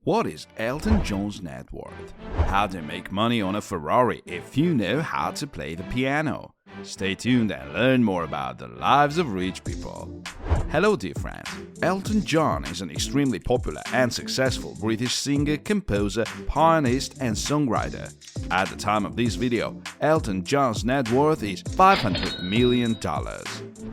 What is Elton John's net worth? How to make money on a Ferrari if you know how to play the piano? Stay tuned and learn more about the lives of rich people. Hello dear friends, Elton John is an extremely popular and successful British singer, composer, pianist and songwriter. At the time of this video, Elton John's net worth is $500 million.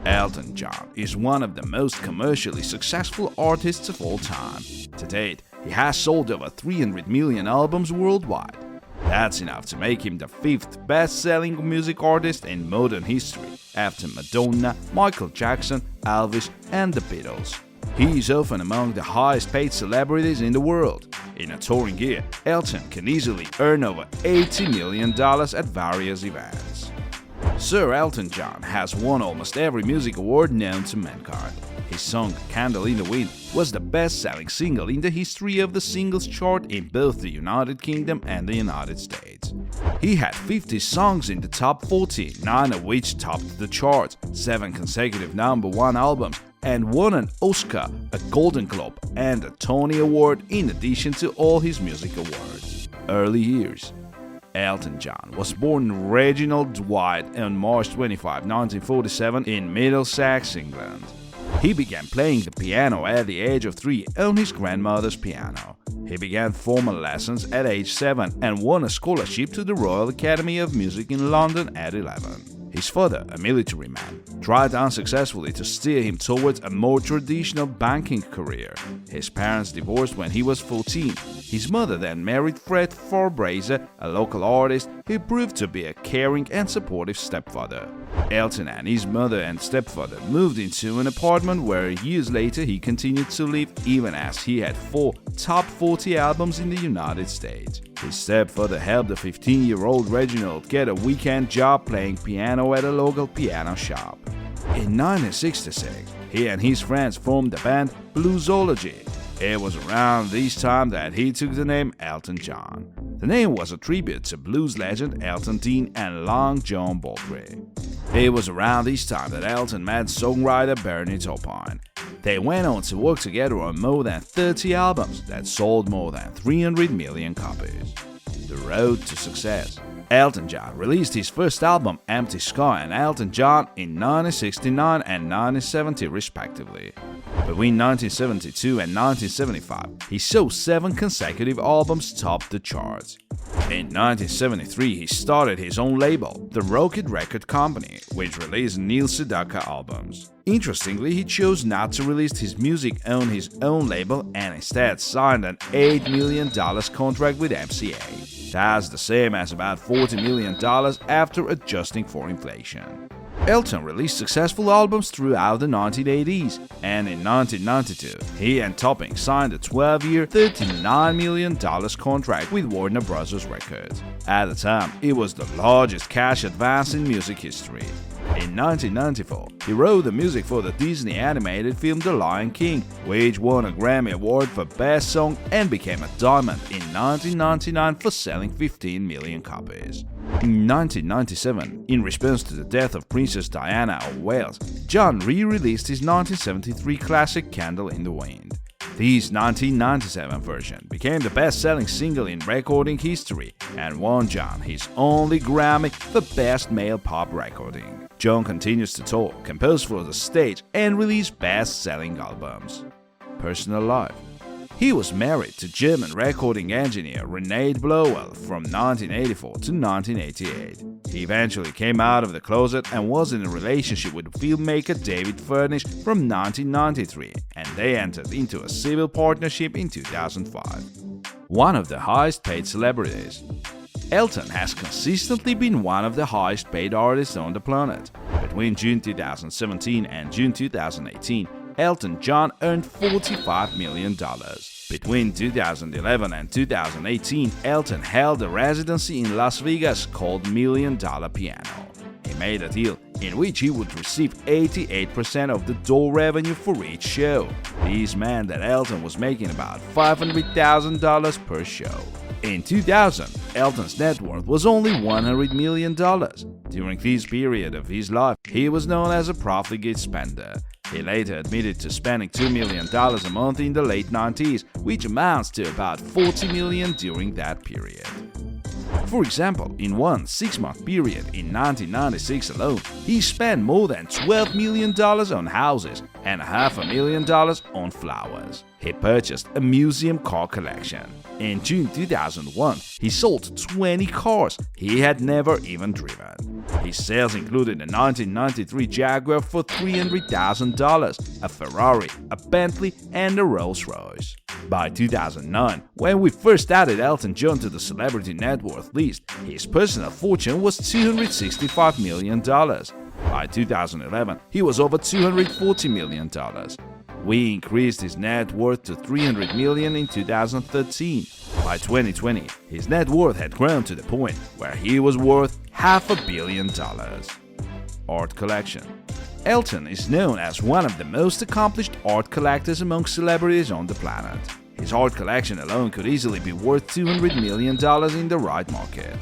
Elton John is one of the most commercially successful artists of all time. To date, he has sold over 300 million albums worldwide. That's enough to make him the fifth best-selling music artist in modern history, after Madonna, Michael Jackson, Elvis and The Beatles. He is often among the highest-paid celebrities in the world. In a touring year, Elton can easily earn over $80 million at various events. Sir Elton John has won almost every music award known to mankind. His song "Candle in the Wind" was the best-selling single in the history of the singles chart in both the United Kingdom and the United States. He had 50 songs in the top 40, 9 of which topped the charts, 7 consecutive #1 albums, and won an Oscar, a Golden Globe, and a Tony Award in addition to all his music awards. Early years. Elton John was born Reginald Dwight on March 25, 1947 in Middlesex, England. He began playing the piano at the age of 3 on his grandmother's piano. He began formal lessons at age 7 and won a scholarship to the Royal Academy of Music in London at 11. His father, a military man, tried unsuccessfully to steer him towards a more traditional banking career. His parents divorced when he was 14. His mother then married Fred Farbrazer, a local artist who proved to be a caring and supportive stepfather. Elton and his mother and stepfather moved into an apartment where years later he continued to live, even as he had 4 top 40 albums in the United States. His stepfather helped the 15-year-old Reginald get a weekend job playing piano at a local piano shop. In 1966, he and his friends formed the band Bluesology. It was around this time that he took the name Elton John. The name was a tribute to blues legend Elton Dean and Long John Baldry. It was around this time that Elton met songwriter Bernie Taupin. They went on to work together on more than 30 albums that sold more than 300 million copies. The road to success. Elton John released his first album, Empty Sky and Elton John, in 1969 and 1970 respectively. Between 1972 and 1975, he sold 7 consecutive albums topped the charts. In 1973, he started his own label, the Rocket Record Company, which released Neil Sedaka albums. Interestingly, he chose not to release his music on his own label and instead signed an $8 million contract with MCA. That's the same as about $40 million after adjusting for inflation. Elton released successful albums throughout the 1980s, and in 1992, he and Taupin signed a 12-year, $39 million contract with Warner Bros. Records. At the time, it was the largest cash advance in music history. In 1994, he wrote the music for the Disney animated film The Lion King, which won a Grammy Award for Best Song and became a diamond in 1999 for selling 15 million copies. In 1997, in response to the death of Princess Diana of Wales, John re-released his 1973 classic Candle in the Wind. This 1997 version became the best-selling single in recording history and won John his only Grammy for Best Male Pop Recording. John continues to tour, compose for the stage, and release best-selling albums. Personal life. He was married to German recording engineer Renate Blowell from 1984 to 1988. He eventually came out of the closet and was in a relationship with filmmaker David Furnish from 1993, and they entered into a civil partnership in 2005. One of the highest-paid celebrities. Elton has consistently been one of the highest-paid artists on the planet. Between June 2017 and June 2018, Elton John earned $45 million. Between 2011 and 2018, Elton held a residency in Las Vegas called $1 Million Piano. He made a deal in which he would receive 88% of the door revenue for each show. This meant that Elton was making about $500,000 per show. In 2000, Elton's net worth was only $100 million. During this period of his life, he was known as a profligate spender. He later admitted to spending $2 million a month in the late 90s, which amounts to about $40 million during that period. For example, in one 6-month period in 1996 alone, he spent more than $12 million on houses and $500,000 on flowers. He purchased a museum car collection. In June 2001, he sold 20 cars he had never even driven. His sales included a 1993 Jaguar for $300,000, a Ferrari, a Bentley, and a Rolls-Royce. By 2009, when we first added Elton John to the celebrity net worth list, his personal fortune was $265 million. By 2011, he was over $240 million. We increased his net worth to $300 million in 2013. By 2020, his net worth had grown to the point where he was worth $500 million. Art collection. Elton is known as one of the most accomplished art collectors among celebrities on the planet. His art collection alone could easily be worth $200 million in the right market.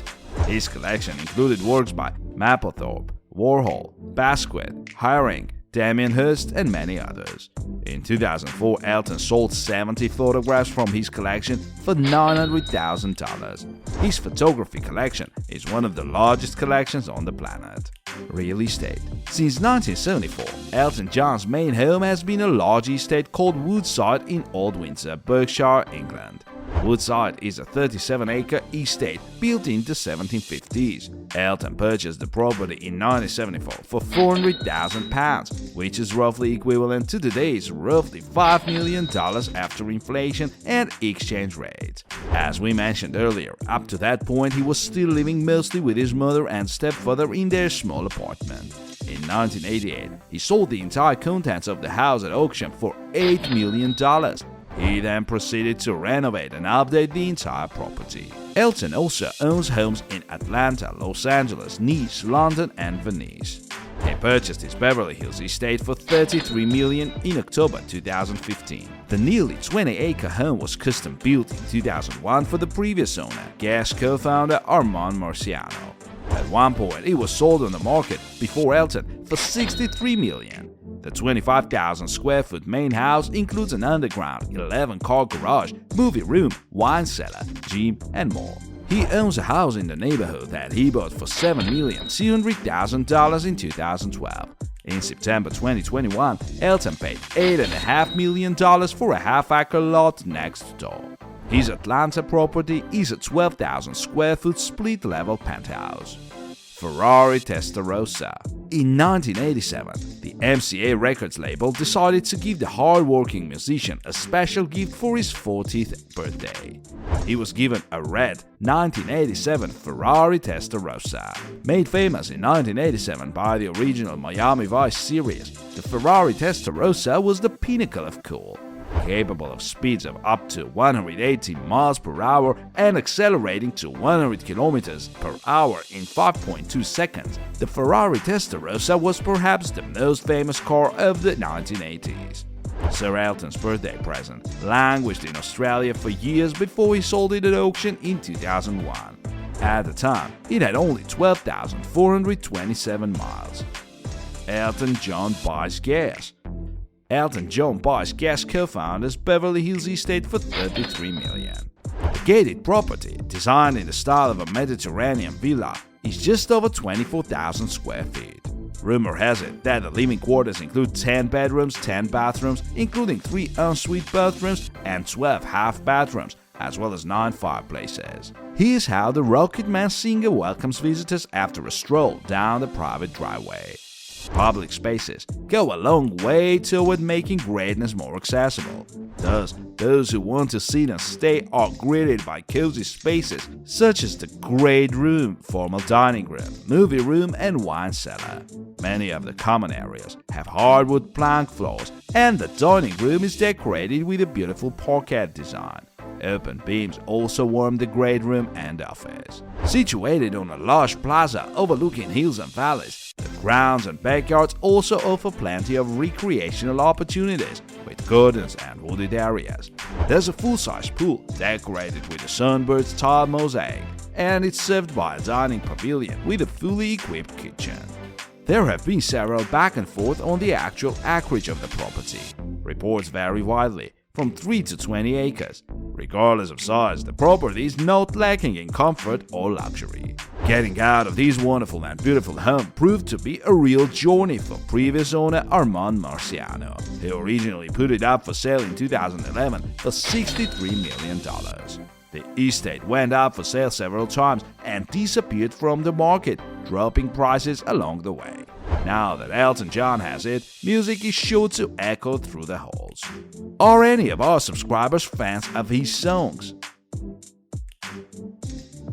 His collection included works by Mapplethorpe, Warhol, Basquiat, Haring, Damien Hirst, and many others. In 2004, Elton sold 70 photographs from his collection for $900,000. His photography collection is one of the largest collections on the planet. Real estate. Since 1974, Elton John's main home has been a large estate called Woodside in Old Windsor, Berkshire, England. Woodside is a 37-acre estate built in the 1750s. Elton purchased the property in 1974 for £400,000, which is roughly equivalent to today's roughly $5 million after inflation and exchange rates. As we mentioned earlier, up to that point he was still living mostly with his mother and stepfather in their small apartment. In 1988, he sold the entire contents of the house at auction for $8 million. He then proceeded to renovate and update the entire property. Elton also owns homes in Atlanta, Los Angeles, Nice, London, and Venice. He purchased his Beverly Hills estate for $33 million in October 2015. The nearly 20-acre home was custom built in 2001 for the previous owner, Guess co-founder Armand Marciano. At one point, it was sold on the market before Elton for $63 million. The 25,000 square foot main house includes an underground 11-car garage, movie room, wine cellar, gym, and more. He owns a house in the neighborhood that he bought for $7,200,000 in 2012. In September 2021, Elton paid $8.5 million for a half-acre lot next door. His Atlanta property is a 12,000 square foot split-level penthouse. Ferrari Testarossa. In 1987, the MCA Records label decided to give the hard-working musician a special gift for his 40th birthday. He was given a red 1987 Ferrari Testarossa. Made famous in 1987 by the original Miami Vice series, the Ferrari Testarossa was the pinnacle of cool. Capable of speeds of up to 180 miles per hour and accelerating to 100 kilometers per hour in 5.2 seconds, the Ferrari Testarossa was perhaps the most famous car of the 1980s. Sir Elton's birthday present languished in Australia for years before he sold it at auction in 2001. At the time, it had only 12,427 miles. Elton John buys gas. Elton John buys Guess co-founder's Beverly Hills estate for $33 million. The gated property, designed in the style of a Mediterranean villa, is just over 24,000 square feet. Rumor has it that the living quarters include 10 bedrooms, 10 bathrooms, including 3 ensuite bathrooms and 12 half bathrooms, as well as 9 fireplaces. Here's how the Rocketman singer welcomes visitors after a stroll down the private driveway. Public spaces go a long way toward making greatness more accessible. Thus, those who want to sit and stay are greeted by cozy spaces such as the Great Room, formal dining room, movie room, and wine cellar. Many of the common areas have hardwood plank floors, and the dining room is decorated with a beautiful parquet design. Open beams also warm the great room and office. Situated on a large plaza overlooking hills and valleys, the grounds and backyards also offer plenty of recreational opportunities with gardens and wooded areas. There's a full-size pool decorated with a sunbird's tile mosaic, and it's served by a dining pavilion with a fully equipped kitchen. There have been several back and forth on the actual acreage of the property. Reports vary widely, from 3 to 20 acres. Regardless of size, the property is not lacking in comfort or luxury. Getting out of this wonderful and beautiful home proved to be a real journey for previous owner Armand Marciano, who originally put it up for sale in 2011 for $63 million. The estate went up for sale several times and disappeared from the market, dropping prices along the way. Now that Elton John has it, music is sure to echo through the halls. Are any of our subscribers fans of his songs?